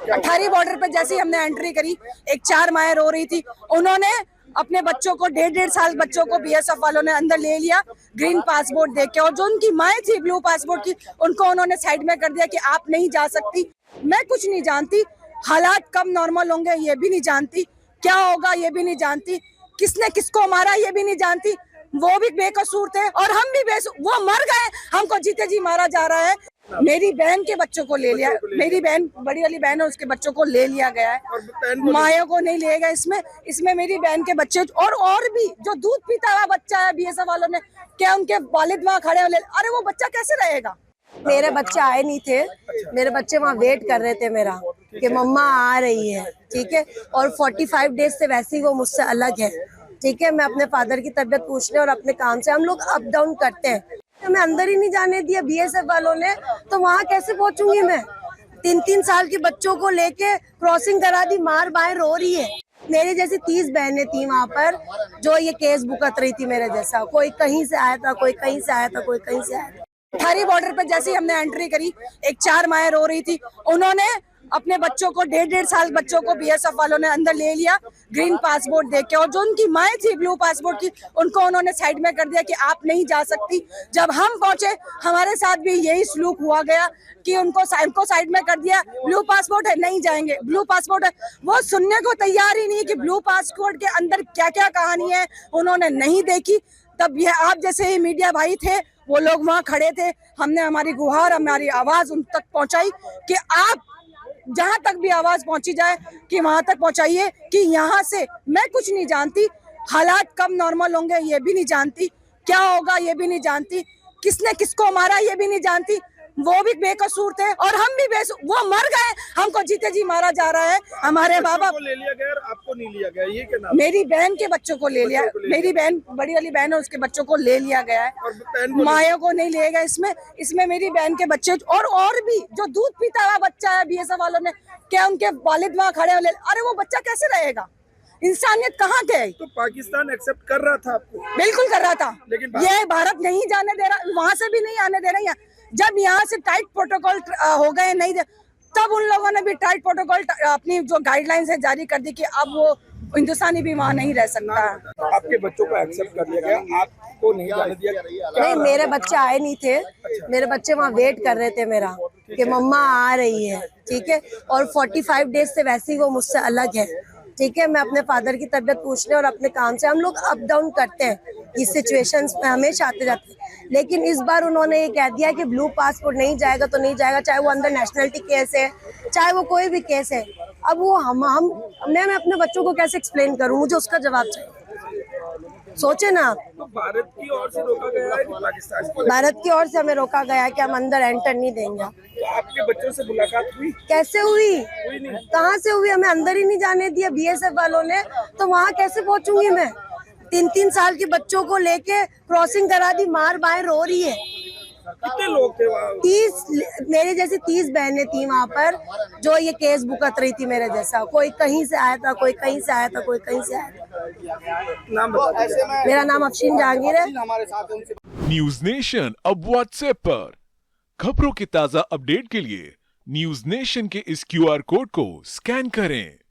अठारी border पे जैसे ही हमने एंट्री करी, एक 4 माएँ रो रही थी, उन्होंने अपने बच्चों को 1.5 साल बच्चों को बीएसएफ वालों ने अंदर ले लिया ग्रीन पासपोर्ट देख के, और जो उनकी माएँ थी ब्लू पासपोर्ट की, उनको उन्होंने साइड में कर दिया कि आप नहीं जा सकती। मैं कुछ नहीं जानती, हालात कब नॉर्मल होंगे ये भी नहीं जानती, क्या होगा ये भी नहीं जानती, किसने किसको मारा ये भी नहीं जानती। वो भी बेकसूर थे और हम भी वो मर गए, हमको जीते जी मारा जा रहा है। मेरी बहन के बच्चों को ले लिया, मेरी बहन बड़ी वाली बहन है, उसके बच्चों को ले लिया गया है, माया को नहीं लिया गया। इसमें मेरी बहन के बच्चे और भी जो दूध पीता हुआ बच्चा है, बीएसएफ वालों ने क्या उनके वालिद वहाँ खड़े हो, अरे वो बच्चा कैसे रहेगा। मेरे बच्चे आए नहीं थे, मेरे बच्चे वहाँ वेट कर रहे थे मेरा कि मम्मा आ रही है, ठीक है। और 45 डेज से वैसे ही वो मुझसे अलग है, ठीक है। मैं अपने फादर की तबीयत पूछने और अपने काम से हम लोग अप डाउन करते हैं। मैं अंदर ही नहीं जाने दिया बीएसएफ वालों ने, तो वहाँ कैसे पहुँचूंगी मैं। 3-3 साल के बच्चों को लेके क्रॉसिंग करा दी, मार बाहर रो रही है। मेरी जैसी 30 बहनें थी वहाँ पर जो ये केस भुगत रही थी मेरे जैसा, कोई कहीं से आया था, कोई कहीं से आया था, कोई कहीं से आया था। अठारी बॉर्डर पे जैसे ही हमने एंट्री करी, एक 4 माएँ रो रही थी, उन्होंने अपने बच्चों को 1.5 साल बच्चों को बीएसएफ वालों ने अंदर ले लिया ग्रीन पासपोर्ट देख के, और जो उनकी माएँ थी ब्लू पासपोर्ट की, उनको उन्होंने साइड में कर दिया कि आप नहीं जा सकती। जब हम पहुंचे हमारे साथ भी यही सलूक हुआ गया कि उनको साइड में कर दिया, ब्लू पासपोर्ट है नहीं जाएंगे, ब्लू पासपोर्ट है। वो सुनने को तैयार ही नहीं कि ब्लू पासपोर्ट के अंदर क्या क्या कहानी है, उन्होंने नहीं देखी। तब ये आप जैसे ही मीडिया भाई थे, वो लोग वहाँ खड़े थे, हमने हमारी गुहार, हमारी आवाज उन तक पहुंचाई कि आप जहां तक भी आवाज पहुंची जाए कि वहां तक पहुंचाइए कि यहाँ से मैं कुछ नहीं जानती, हालात कब नॉर्मल होंगे ये भी नहीं जानती, क्या होगा ये भी नहीं जानती, किसने किसको मारा ये भी नहीं जानती। वो भी बेकसूर थे और हम भी वो मर गए, हमको जीते जी मारा जा रहा है। हमारे बाबा को ले लिया गया और आपको नहीं लिया गया, ये क्या नाम? मेरी बहन के बच्चों को ले लिया, मेरी बहन बड़ी वाली बहन है, उसके बच्चों को ले लिया गया है, माया को नहीं लिया गया। इसमें मेरी बहन के बच्चे और भी जो दूध पीता हुआ बच्चा है, बीएसएफ वालों ने क्या उनके वालिद वहाँ खड़े हो, अरे वो बच्चा कैसे रहेगा। इंसानियत कहाँ थे। तो पाकिस्तान एक्सेप्ट कर रहा था आपको? बिल्कुल कर रहा था, लेकिन ये भारत नहीं जाने दे रहा, वहां से भी नहीं आने दे रहा। जब यहाँ से टाइट प्रोटोकॉल हो गए नहीं तब उन लोगों ने भी टाइट प्रोटोकॉल अपनी जो गाइडलाइंस है जारी कर दी कि अब वो हिंदुस्तानी भी वहाँ नहीं रह सकता। आपके बच्चों को एक्सेप्ट कर लिया गया, आपको नहीं जाने दिया? नहीं, मेरे बच्चे आए नहीं थे, मेरे बच्चे वहाँ वेट कर रहे थे मेरा कि मम्मा आ रही है, ठीक है। और 45 डेज से वैसे ही वो मुझसे अलग है, ठीक है। मैं अपने फादर की तबीयत पूछने और अपने काम से हम लोग अप डाउन करते हैं, इस सिचुएशंस में हमेशा आते जाते हैं। लेकिन इस बार उन्होंने ये कह दिया कि ब्लू पासपोर्ट नहीं जाएगा तो नहीं जाएगा, चाहे वो अंदर नेशनलिटी केस है, चाहे वो कोई भी केस है। अब वो मैं अपने बच्चों को कैसे एक्सप्लेन करूं, मुझे उसका जवाब चाहिए। सोचे ना, तो भारत की ओर से रोका गया है कि पाकिस्तान की? भारत की ओर से हमें रोका गया है कि हम अंदर एंटर नहीं देंगे। तो आपके बच्चों से मुलाकात हुई? कैसे हुई, नहीं। कहाँ से हुई, हमें अंदर ही नहीं जाने दिया बीएसएफ वालों ने, तो वहाँ कैसे पहुँचूंगी मैं। 3-3 साल के बच्चों को लेके क्रॉसिंग करा दी, मार बाहर रो रही है। कितने लोग थे वहाँ? 30 मेरी जैसी 30 बहनें थी वहाँ पर जो ये केस भुगत रही थी मेरे जैसा, कोई कहीं से आया था, कोई कहीं से आया था, कोई कहीं से आया था। नाम बता दीजिए। मेरा नाम अफशीन जहांगीर है। न्यूज नेशन अब व्हाट्सएप पर खबरों की ताजा अपडेट के लिए न्यूज नेशन के इस QR कोड को स्कैन करें।